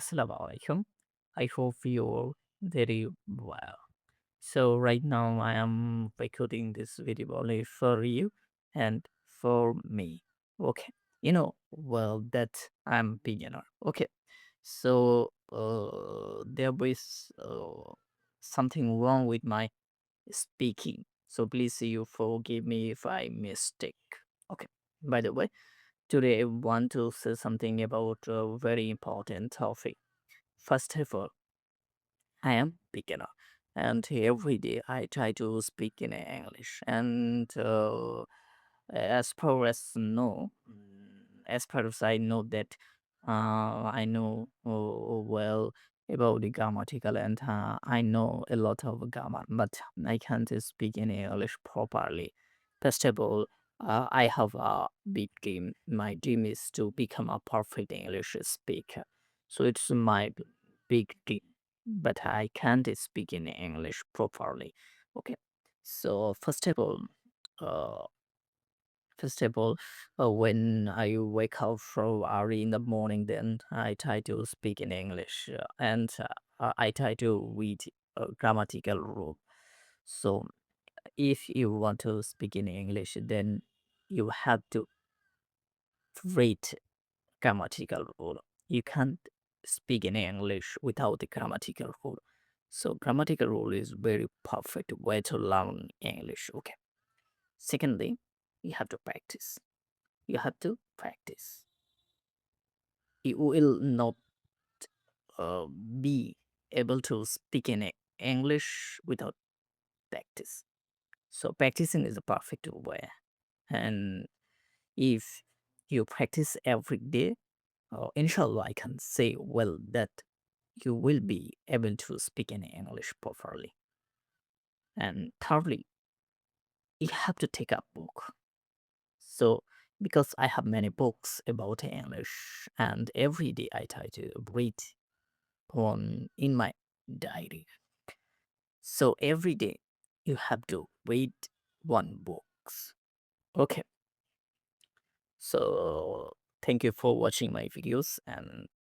Assalamu alaikum. I hope you're very well. So right now I am recording this video only for you and for me. Okay. Well that I'm beginner. Okay. So there is something wrong with my speaking. So please you forgive me if I mistake. Okay. By the way, today I want to say something about a very important topic. First of all, I am beginner, and every day I try to speak in English. And as far as know, as far as I know that I know well about the grammatical, and I know a lot of grammar, but I can't speak in English properly. First of all, I have a big dream. My dream is to become a perfect English speaker. So it's my big dream, but I can't speak in English properly. Okay, so uh, when I wake up so early in the morning, then I try to speak in English, and I try to read a grammatical rule. So if you want to speak in English, then you have to read grammatical rule. You can't speak in English without the grammatical rule. So grammatical rule is very perfect way to learn English. Okay. Secondly, you have to practice. You have to practice. You will not be able to speak in English without practice. So practicing is a perfect way. And if you practice every day, inshallah, I can say well that you will be able to speak in English properly. And thirdly, you have to take a book. So because I have many books about English, and every day I try to read one in my diary. So every day you have to read one books. Okay. So thank you for watching my videos, and